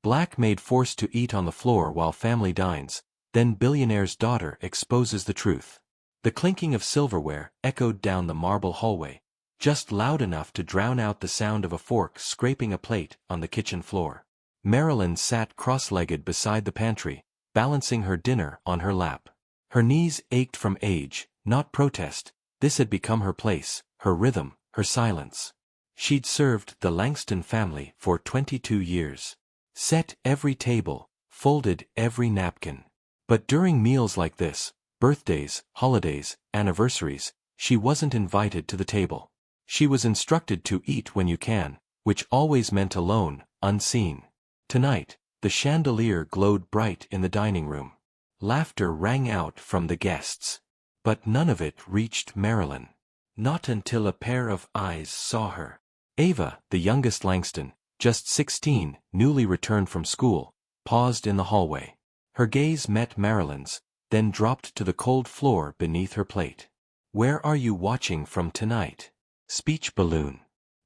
Black maid forced to eat on the floor while family dines, then billionaire's daughter exposes the truth. The clinking of silverware echoed down the marble hallway, just loud enough to drown out the sound of a fork scraping a plate on the kitchen floor. Marilyn sat cross-legged beside the pantry, balancing her dinner on her lap. Her knees ached from age, not protest. This had become her place, her rhythm, her silence. She'd served the Langston family for 22 years. Set every table, folded every napkin. But during meals like this, birthdays, holidays, anniversaries, she wasn't invited to the table. She was instructed to eat when you can, which always meant alone, unseen. Tonight, the chandelier glowed bright in the dining room. Laughter rang out from the guests. But none of it reached Marilyn. Not until a pair of eyes saw her. Ava, the youngest Langston, just 16, newly returned from school, paused in the hallway. Her gaze met Marilyn's, then dropped to the cold floor beneath her plate. "Where are you watching from tonight?" Speech balloon.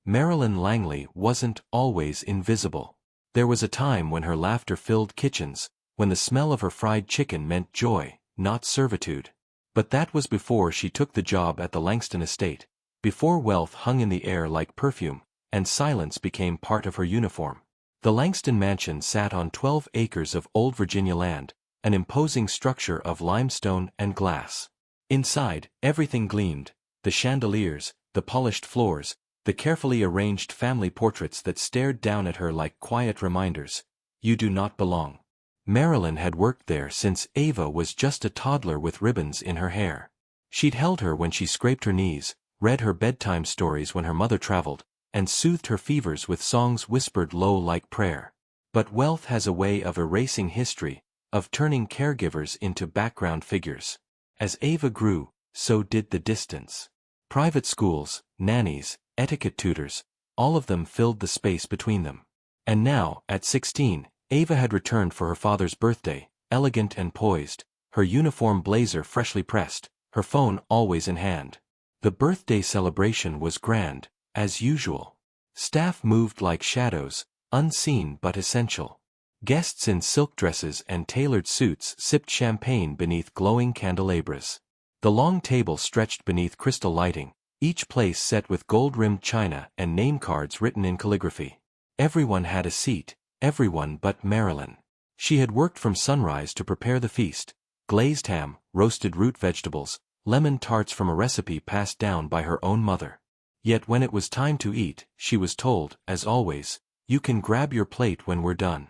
Marilyn Langley wasn't always invisible. There was a time when her laughter filled kitchens, when the smell of her fried chicken meant joy, not servitude. But that was before she took the job at the Langston estate, before wealth hung in the air like perfume, and silence became part of her uniform. The Langston mansion sat on 12 acres of old Virginia land, an imposing structure of limestone and glass. Inside, everything gleamed: the chandeliers, the polished floors, the carefully arranged family portraits that stared down at her like quiet reminders. You do not belong. Marilyn had worked there since Ava was just a toddler with ribbons in her hair. She'd held her when she scraped her knees, read her bedtime stories when her mother traveled, and soothed her fevers with songs whispered low like prayer. But wealth has a way of erasing history, of turning caregivers into background figures. As Ava grew, so did the distance. Private schools, nannies, etiquette tutors, all of them filled the space between them. And now, at 16, Ava had returned for her father's birthday, elegant and poised, her uniform blazer freshly pressed, her phone always in hand. The birthday celebration was grand, as usual. Staff moved like shadows, unseen but essential. Guests in silk dresses and tailored suits sipped champagne beneath glowing candelabras. The long table stretched beneath crystal lighting, each place set with gold-rimmed china and name cards written in calligraphy. Everyone had a seat, everyone but Marilyn. She had worked from sunrise to prepare the feast: glazed ham, roasted root vegetables, lemon tarts from a recipe passed down by her own mother. Yet when it was time to eat, she was told, as always, "You can grab your plate when we're done."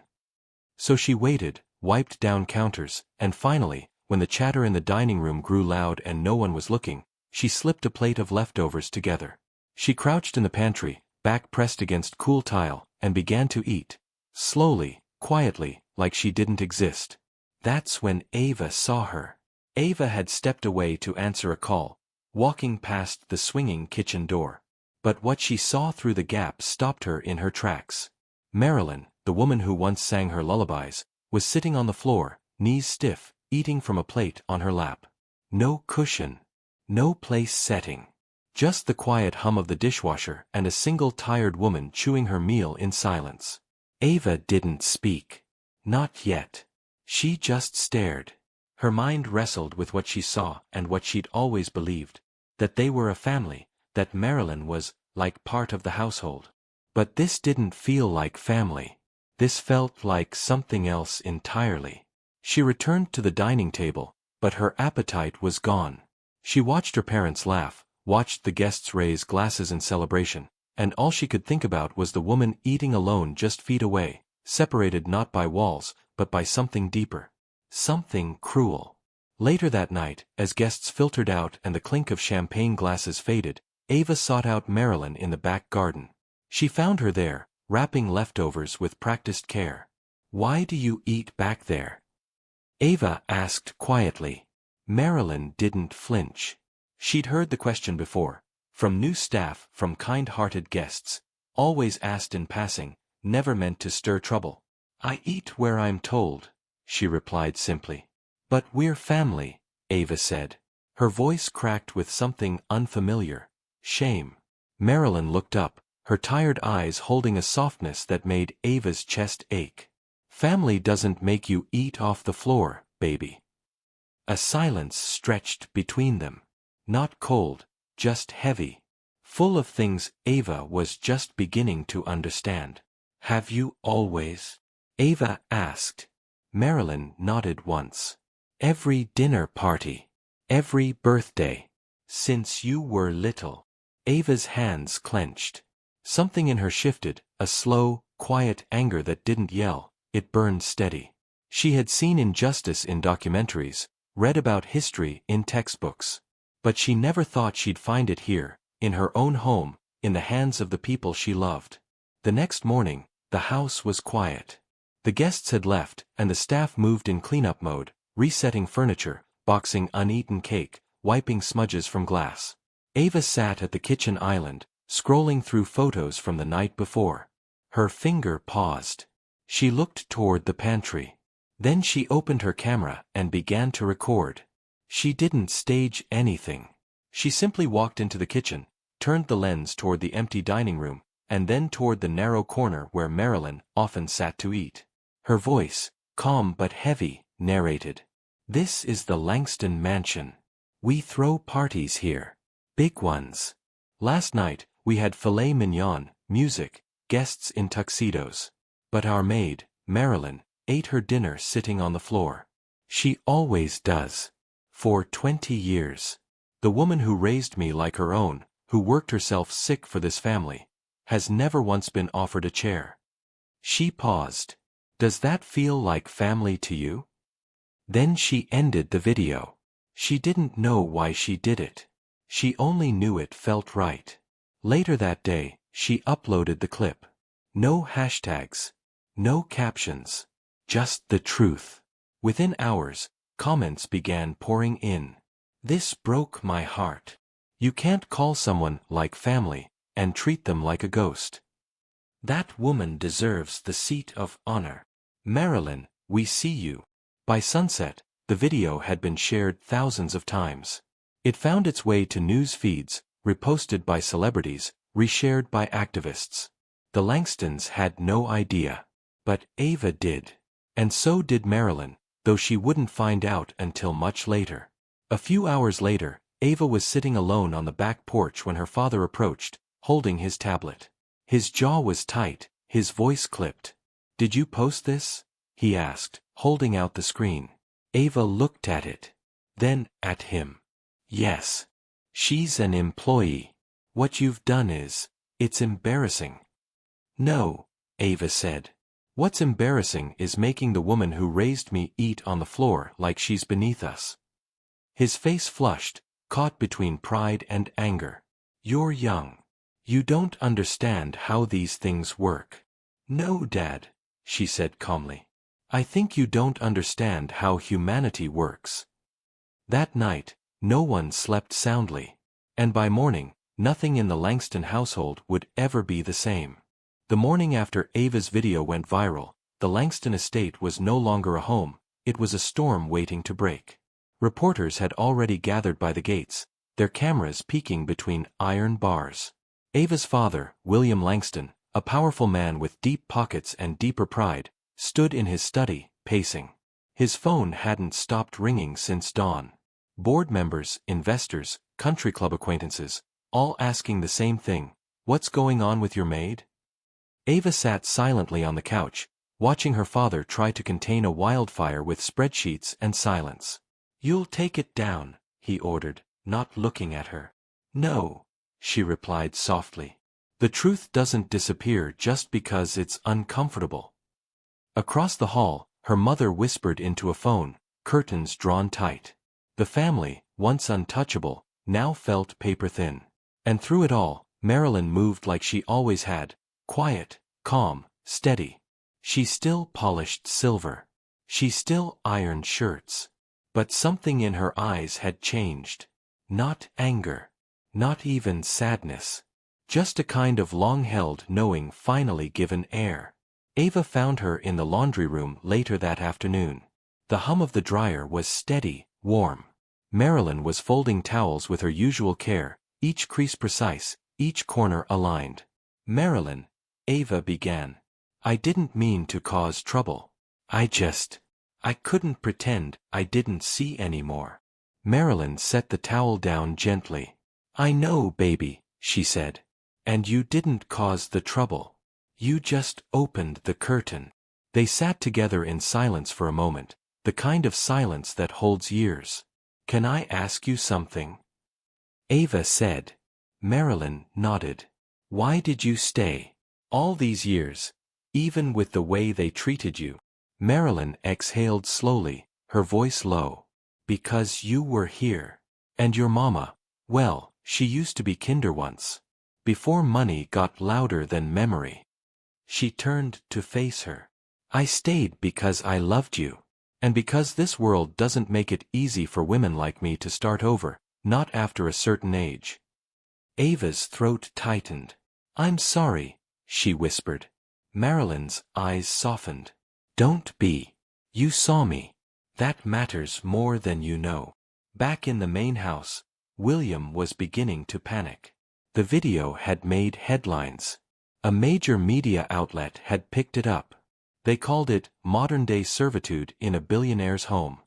So she waited, wiped down counters, and finally, when the chatter in the dining room grew loud and no one was looking, she slipped a plate of leftovers together. She crouched in the pantry, back pressed against cool tile, and began to eat. Slowly, quietly, like she didn't exist. That's when Ava saw her. Ava had stepped away to answer a call, walking past the swinging kitchen door. But what she saw through the gap stopped her in her tracks. Marilyn, the woman who once sang her lullabies, was sitting on the floor, knees stiff, eating from a plate on her lap. No cushion. No place setting. Just the quiet hum of the dishwasher and a single tired woman chewing her meal in silence. Ava didn't speak. Not yet. She just stared. Her mind wrestled with what she saw and what she'd always believed: that they were a family, that Marilyn was, like, part of the household. But this didn't feel like family. This felt like something else entirely. She returned to the dining table, but her appetite was gone. She watched her parents laugh, watched the guests raise glasses in celebration, and all she could think about was the woman eating alone just feet away, separated not by walls, but by something deeper. Something cruel. Later that night, as guests filtered out and the clink of champagne glasses faded, Ava sought out Marilyn in the back garden. She found her there, wrapping leftovers with practiced care. "Why do you eat back there?" Ava asked quietly. Marilyn didn't flinch. She'd heard the question before, from new staff, from kind-hearted guests, always asked in passing, never meant to stir trouble. "I eat where I'm told," she replied simply. "But we're family," Ava said. Her voice cracked with something unfamiliar: shame. Marilyn looked up, her tired eyes holding a softness that made Ava's chest ache. Family doesn't make you eat off the floor, baby. A silence stretched between them. Not cold, just heavy. Full of things Ava was just beginning to understand. Have you always? Ava asked. Marilyn nodded once. Every dinner party. Every birthday. Since you were little. Ava's hands clenched. Something in her shifted, a slow, quiet anger that didn't yell, it burned steady. She had seen injustice in documentaries, read about history in textbooks. But she never thought she'd find it here, in her own home, in the hands of the people she loved. The next morning, the house was quiet. The guests had left, and the staff moved in cleanup mode, resetting furniture, boxing uneaten cake, wiping smudges from glass. Ava sat at the kitchen island, scrolling through photos from the night before. Her finger paused. She looked toward the pantry. Then she opened her camera and began to record. She didn't stage anything. She simply walked into the kitchen, turned the lens toward the empty dining room, and then toward the narrow corner where Marilyn often sat to eat. Her voice, calm but heavy, narrated. This is the Langston mansion. We throw parties here. Big ones. Last night, we had filet mignon, music, guests in tuxedos. But our maid, Marilyn, ate her dinner sitting on the floor. She always does. For 20 years. The woman who raised me like her own, who worked herself sick for this family, has never once been offered a chair. She paused. Does that feel like family to you? Then she ended the video. She didn't know why she did it. She only knew it felt right. Later that day, she uploaded the clip. No hashtags. No captions. Just the truth. Within hours, comments began pouring in. This broke my heart. You can't call someone like family and treat them like a ghost. That woman deserves the seat of honor. Marilyn, we see you. By sunset, the video had been shared thousands of times. It found its way to news feeds, reposted by celebrities, reshared by activists. The Langstons had no idea. But Ava did. And so did Marilyn, though she wouldn't find out until much later. A few hours later, Ava was sitting alone on the back porch when her father approached, holding his tablet. His jaw was tight, his voice clipped. Did you post this? He asked, holding out the screen. Ava looked at it. Then, at him. Yes. She's an employee. What you've done is, it's embarrassing. No, Ava said. What's embarrassing is making the woman who raised me eat on the floor like she's beneath us. His face flushed, caught between pride and anger. You're young. You don't understand how these things work. No, Dad, she said calmly. I think you don't understand how humanity works. That night, no one slept soundly. And by morning, nothing in the Langston household would ever be the same. The morning after Ava's video went viral, the Langston estate was no longer a home, it was a storm waiting to break. Reporters had already gathered by the gates, their cameras peeking between iron bars. Ava's father, William Langston, a powerful man with deep pockets and deeper pride, stood in his study, pacing. His phone hadn't stopped ringing since dawn. Board members, investors, country club acquaintances, all asking the same thing, what's going on with your maid? Ava sat silently on the couch, watching her father try to contain a wildfire with spreadsheets and silence. You'll take it down, he ordered, not looking at her. No, she replied softly. The truth doesn't disappear just because it's uncomfortable. Across the hall, her mother whispered into a phone, curtains drawn tight. The family, once untouchable, now felt paper-thin. And through it all, Marilyn moved like she always had, quiet, calm, steady. She still polished silver. She still ironed shirts. But something in her eyes had changed. Not anger. Not even sadness. Just a kind of long-held knowing finally given air. Ava found her in the laundry room later that afternoon. The hum of the dryer was steady, warm. Marilyn was folding towels with her usual care, each crease precise, each corner aligned. Marilyn, Ava began. I didn't mean to cause trouble. I couldn't pretend I didn't see anymore. Marilyn set the towel down gently. I know, baby, she said. And you didn't cause the trouble. You just opened the curtain. They sat together in silence for a moment, the kind of silence that holds years. Can I ask you something? Ava said. Marilyn nodded. Why did you stay? All these years, even with the way they treated you. Marilyn exhaled slowly, her voice low. Because you were here. And your mama, well, she used to be kinder once. Before money got louder than memory. She turned to face her. I stayed because I loved you. And because this world doesn't make it easy for women like me to start over, not after a certain age. Ava's throat tightened. I'm sorry, she whispered. Marilyn's eyes softened. Don't be. You saw me. That matters more than you know. Back in the main house, William was beginning to panic. The video had made headlines. A major media outlet had picked it up. They called it modern-day servitude in a billionaire's home.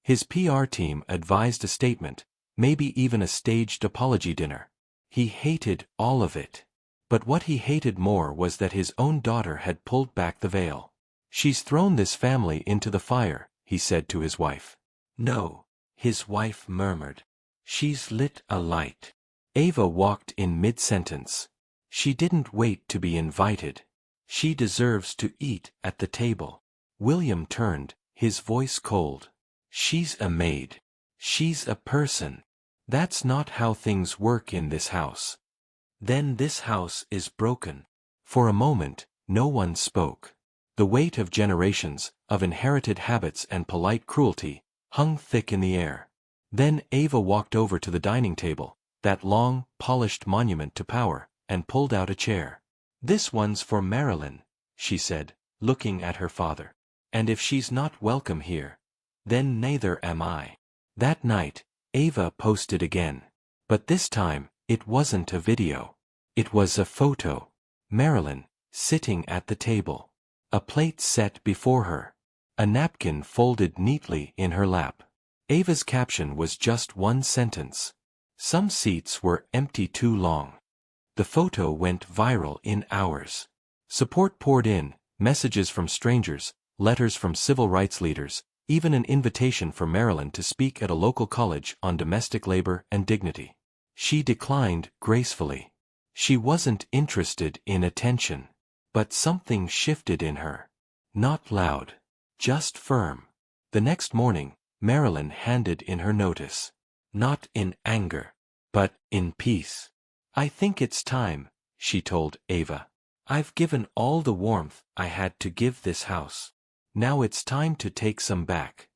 His PR team advised a statement, maybe even a staged apology dinner. He hated all of it. But what he hated more was that his own daughter had pulled back the veil. She's thrown this family into the fire, he said to his wife. No, his wife murmured. She's lit a light. Ava walked in mid-sentence. She didn't wait to be invited. She deserves to eat at the table. William turned, his voice cold. She's a maid. She's a person. That's not how things work in this house. Then this house is broken. For a moment, no one spoke. The weight of generations, of inherited habits and polite cruelty, hung thick in the air. Then Ava walked over to the dining table, that long, polished monument to power, and pulled out a chair. This one's for Marilyn, she said, looking at her father. And if she's not welcome here, then neither am I. That night, Ava posted again. But this time, it wasn't a video. It was a photo. Marilyn, sitting at the table. A plate set before her. A napkin folded neatly in her lap. Ava's caption was just one sentence. Some seats were empty too long. The photo went viral in hours. Support poured in, messages from strangers, letters from civil rights leaders, even an invitation for Marilyn to speak at a local college on domestic labor and dignity. She declined gracefully. She wasn't interested in attention. But something shifted in her. Not loud. Just firm. The next morning, Marilyn handed in her notice. Not in anger. But in peace. I think it's time, she told Ava. I've given all the warmth I had to give this house. Now it's time to take some back.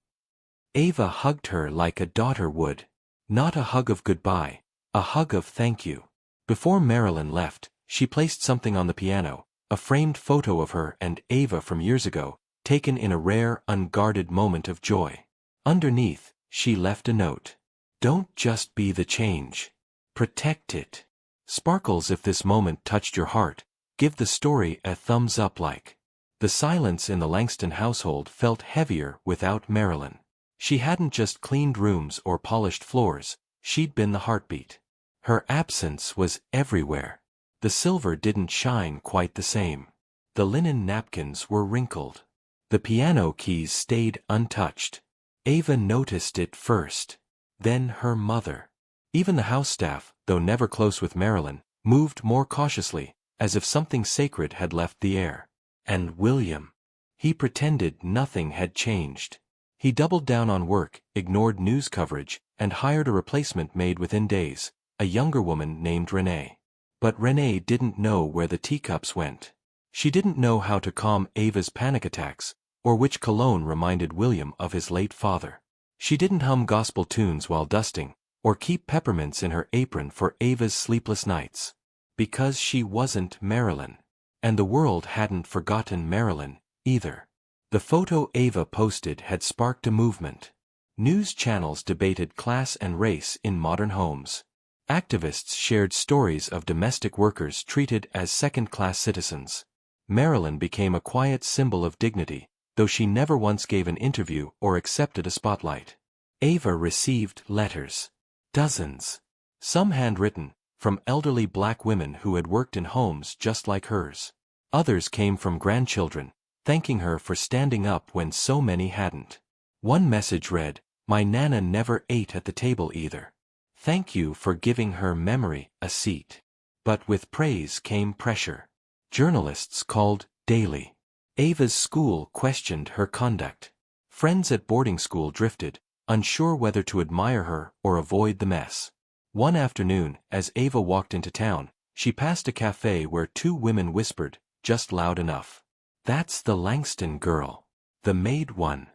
Ava hugged her like a daughter would. Not a hug of goodbye, a hug of thank you. Before Marilyn left, she placed something on the piano, a framed photo of her and Ava from years ago, taken in a rare, unguarded moment of joy. Underneath, she left a note. Don't just be the change. Protect it. Sparkles, if this moment touched your heart, give the story a thumbs up like. The silence in the Langston household felt heavier without Marilyn. She hadn't just cleaned rooms or polished floors, she'd been the heartbeat. Her absence was everywhere. The silver didn't shine quite the same. The linen napkins were wrinkled. The piano keys stayed untouched. Ava noticed it first. Then her mother. Even the house staff, though never close with Marilyn, moved more cautiously, as if something sacred had left the air. And William. He pretended nothing had changed. He doubled down on work, ignored news coverage, and hired a replacement maid within days, a younger woman named Renee. But Renee didn't know where the teacups went. She didn't know how to calm Ava's panic attacks, or which cologne reminded William of his late father. She didn't hum gospel tunes while dusting, or keep peppermints in her apron for Ava's sleepless nights. Because she wasn't Marilyn. And the world hadn't forgotten Marilyn, either. The photo Ava posted had sparked a movement. News channels debated class and race in modern homes. Activists shared stories of domestic workers treated as second-class citizens. Marilyn became a quiet symbol of dignity, though she never once gave an interview or accepted a spotlight. Ava received letters. Dozens. Some handwritten, from elderly black women who had worked in homes just like hers. Others came from grandchildren, thanking her for standing up when so many hadn't. One message read, "My Nana never ate at the table either. Thank you for giving her memory a seat." But with praise came pressure. Journalists called daily. Ava's school questioned her conduct. Friends at boarding school drifted, unsure whether to admire her or avoid the mess. One afternoon, as Ava walked into town, she passed a cafe where two women whispered, just loud enough. "That's the Langston girl. The Maid one.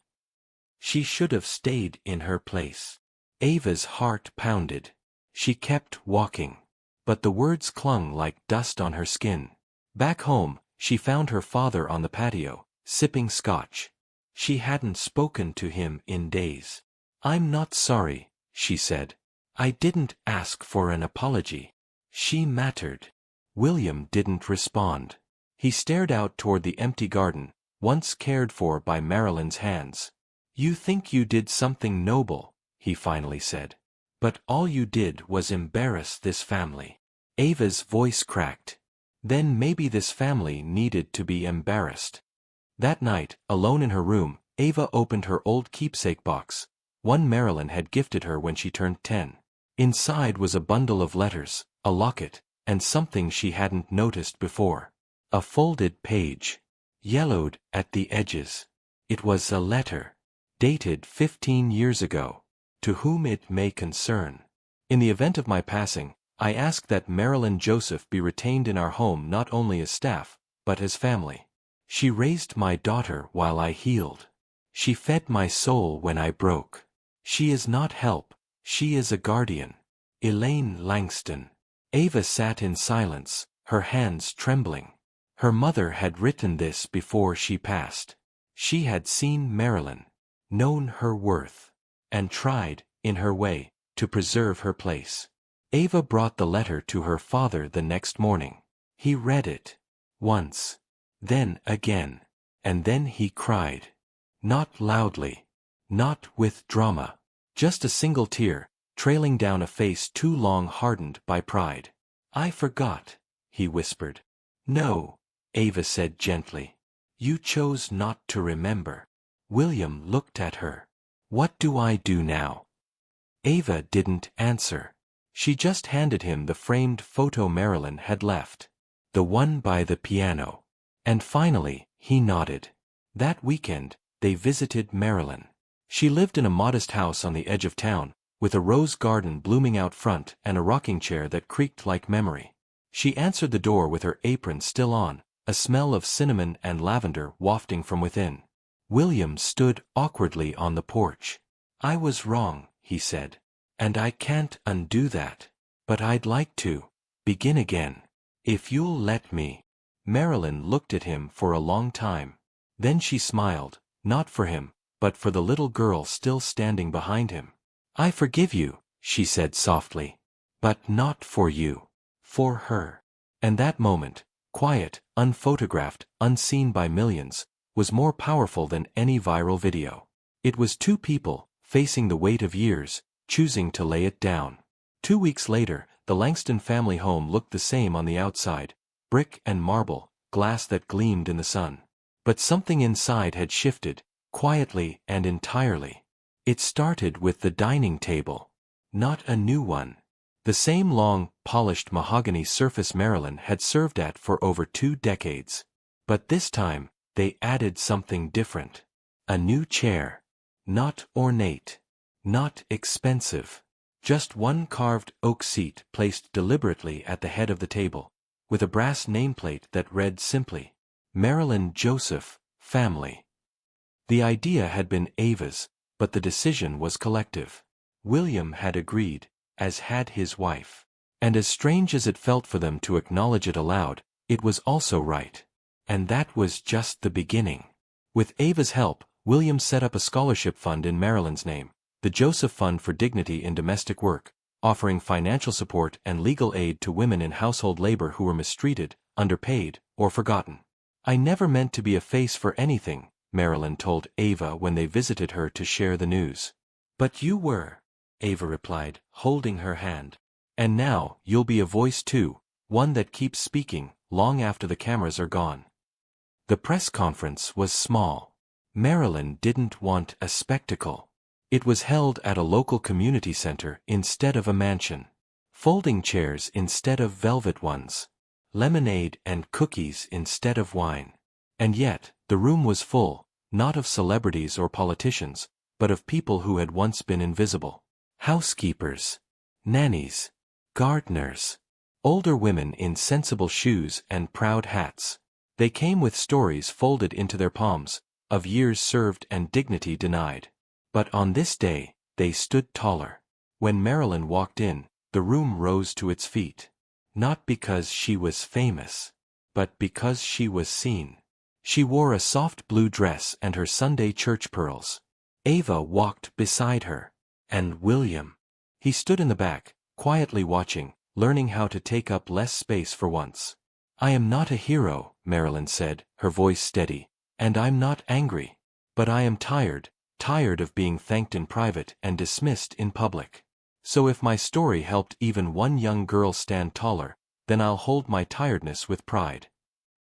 She should have stayed in her place." Ava's heart pounded. She kept walking. But the words clung like dust on her skin. Back home, she found her father on the patio, sipping scotch. She hadn't spoken to him in days. "I'm not sorry," she said. "I didn't ask for an apology." She mattered. William didn't respond. He stared out toward the empty garden, once cared for by Marilyn's hands. "You think you did something noble," he finally said. "But all you did was embarrass this family." Ava's voice cracked. Then maybe this family needed to be embarrassed. That night, alone in her room, Ava opened her old keepsake box, one Marilyn had gifted her when she turned 10. Inside was a bundle of letters, a locket, and something she hadn't noticed before. A folded page. Yellowed at the edges. It was a letter. Dated 15 years ago. "To whom it may concern. In the event of my passing, I ask that Marilyn Joseph be retained in our home not only as staff, but as family. She raised my daughter while I healed. She fed my soul when I broke. She is not help, she is a guardian. Elaine Langston." Ava sat in silence, her hands trembling. Her mother had written this before she passed. She had seen Marilyn, known her worth, and tried, in her way, to preserve her place. Ava brought the letter to her father the next morning. He read it. Once. Then again. And then he cried. Not loudly. Not with drama. Just a single tear, trailing down a face too long hardened by pride. "I forgot," he whispered. "No," Ava said gently. "You chose not to remember." William looked at her. "What do I do now?" Ava didn't answer. She just handed him the framed photo Marilyn had left. The one by the piano. And finally, he nodded. That weekend, they visited Marilyn. She lived in a modest house on the edge of town, with a rose garden blooming out front and a rocking chair that creaked like memory. She answered the door with her apron still on, a smell of cinnamon and lavender wafting from within. William stood awkwardly on the porch. "I was wrong," he said. "And I can't undo that. But I'd like to begin again. If you'll let me." Marilyn looked at him for a long time. Then she smiled, not for him, but for the little girl still standing behind him. "I forgive you," she said softly. "But not for you. For her." And that moment, quiet, unphotographed, unseen by millions, was more powerful than any viral video. It was two people, facing the weight of years, choosing to lay it down. 2 weeks later, the Langston family home looked the same on the outside, brick and marble, glass that gleamed in the sun. But something inside had shifted, quietly and entirely. It started with the dining table. Not a new one. The same long, polished mahogany surface Marilyn had served at for over 2 decades. But this time, they added something different. A new chair. Not ornate. Not expensive. Just one carved oak seat placed deliberately at the head of the table, with a brass nameplate that read simply, Marilyn Joseph, Family. The idea had been Ava's, but the decision was collective. William had agreed, as had his wife. And as strange as it felt for them to acknowledge it aloud, it was also right. And that was just the beginning. With Ava's help, William set up a scholarship fund in Marilyn's name, the Joseph Fund for Dignity in Domestic Work, offering financial support and legal aid to women in household labor who were mistreated, underpaid, or forgotten. "I never meant to be a face for anything," Marilyn told Ava when they visited her to share the news. But you were, Ava replied, holding her hand. And now, you'll be a voice too, one that keeps speaking, long after the cameras are gone. The press conference was small. Marilyn didn't want a spectacle. It was held at a local community center instead of a mansion. Folding chairs instead of velvet ones. Lemonade and cookies instead of wine. And yet, the room was full, not of celebrities or politicians, but of people who had once been invisible. Housekeepers. Nannies. Gardeners. Older women in sensible shoes and proud hats. They came with stories folded into their palms, of years served and dignity denied. But on this day, they stood taller. When Marilyn walked in, the room rose to its feet. Not because she was famous, but because she was seen. She wore a soft blue dress and her Sunday church pearls. Ava walked beside her. And William. He stood in the back, quietly watching, learning how to take up less space for once. I am not a hero, Marilyn said, her voice steady, and I'm not angry. But I am tired of being thanked in private and dismissed in public. So if my story helped even one young girl stand taller, then I'll hold my tiredness with pride.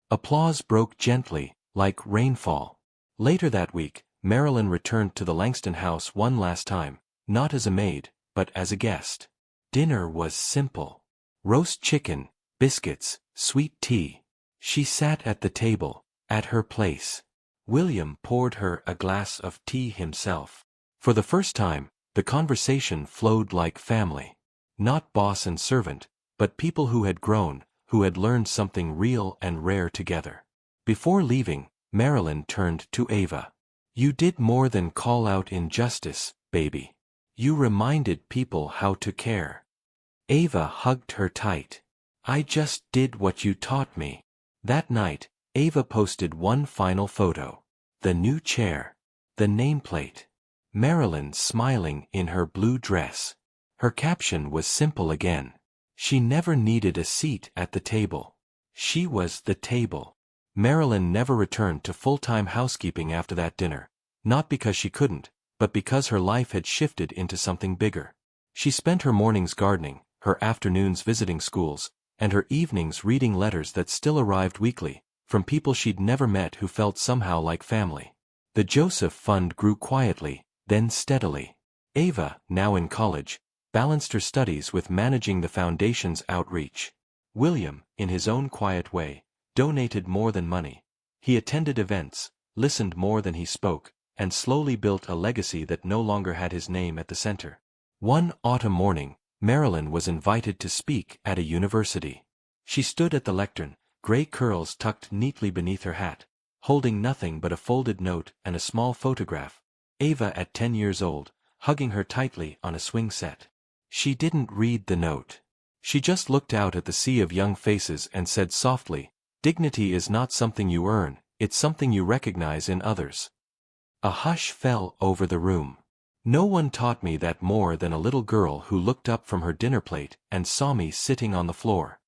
Applause broke gently, like rainfall. Later that week, Marilyn returned to the Langston house one last time, not as a maid, but as a guest. Dinner was simple. Roast chicken, biscuits, sweet tea. She sat at the table, at her place. William poured her a glass of tea himself. For the first time, the conversation flowed like family. Not boss and servant, but people who had grown, who had learned something real and rare together. Before leaving, Marilyn turned to Ava. You did more than call out injustice, baby. You reminded people how to care. Ava hugged her tight. I just did what you taught me. That night, Ava posted one final photo. The new chair. The nameplate. Marilyn smiling in her blue dress. Her caption was simple again. She never needed a seat at the table. She was the table. Marilyn never returned to full-time housekeeping after that dinner, not because she couldn't, but because her life had shifted into something bigger. She spent her mornings gardening, her afternoons visiting schools, and her evenings reading letters that still arrived weekly, from people she'd never met who felt somehow like family. The Joseph Fund grew quietly, then steadily. Ava, now in college, balanced her studies with managing the foundation's outreach. William, in his own quiet way, donated more than money. He attended events, listened more than he spoke, and slowly built a legacy that no longer had his name at the center. One autumn morning, Marilyn was invited to speak at a university. She stood at the lectern, gray curls tucked neatly beneath her hat, holding nothing but a folded note and a small photograph. Ava at 10 years old, hugging her tightly on a swing set. She didn't read the note. She just looked out at the sea of young faces and said softly, "Dignity is not something you earn, it's something you recognize in others." A hush fell over the room. No one taught me that more than a little girl who looked up from her dinner plate and saw me sitting on the floor.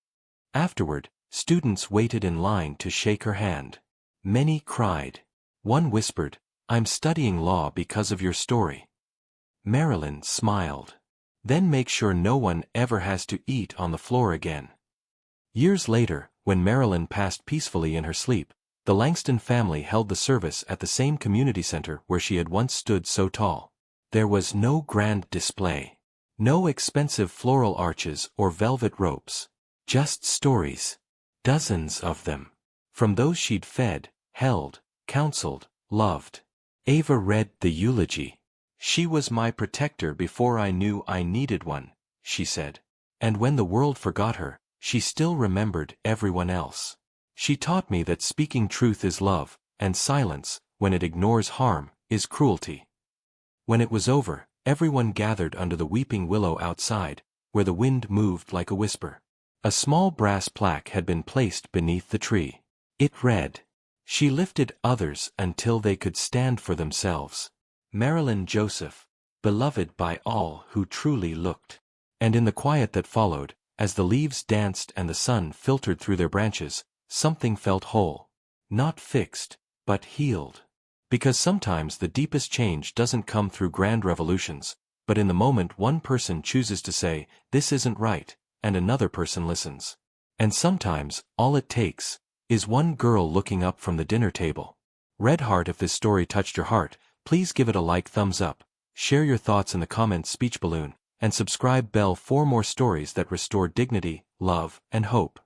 Afterward, students waited in line to shake her hand. Many cried. One whispered, "I'm studying law because of your story." Marilyn smiled. Then make sure no one ever has to eat on the floor again. Years later, when Marilyn passed peacefully in her sleep, the Langston family held the service at the same community center where she had once stood so tall. There was no grand display. No expensive floral arches or velvet ropes. Just stories. Dozens of them. From those she'd fed, held, counseled, loved. Ava read the eulogy. She was my protector before I knew I needed one, she said. And when the world forgot her, she still remembered everyone else. She taught me that speaking truth is love, and silence, when it ignores harm, is cruelty. When it was over, everyone gathered under the weeping willow outside, where the wind moved like a whisper. A small brass plaque had been placed beneath the tree. It read, "She lifted others until they could stand for themselves. Marilyn Joseph, beloved by all who truly looked." And in the quiet that followed, as the leaves danced and the sun filtered through their branches, something felt whole. Not fixed, but healed. Because sometimes the deepest change doesn't come through grand revolutions, but in the moment one person chooses to say, "This isn't right," and another person listens. And sometimes, all it takes is one girl looking up from the dinner table. Red heart. If this story touched your heart, please give it a like, thumbs up, share your thoughts in the comments, speech balloon, and subscribe bell for more stories that restore dignity, love, and hope.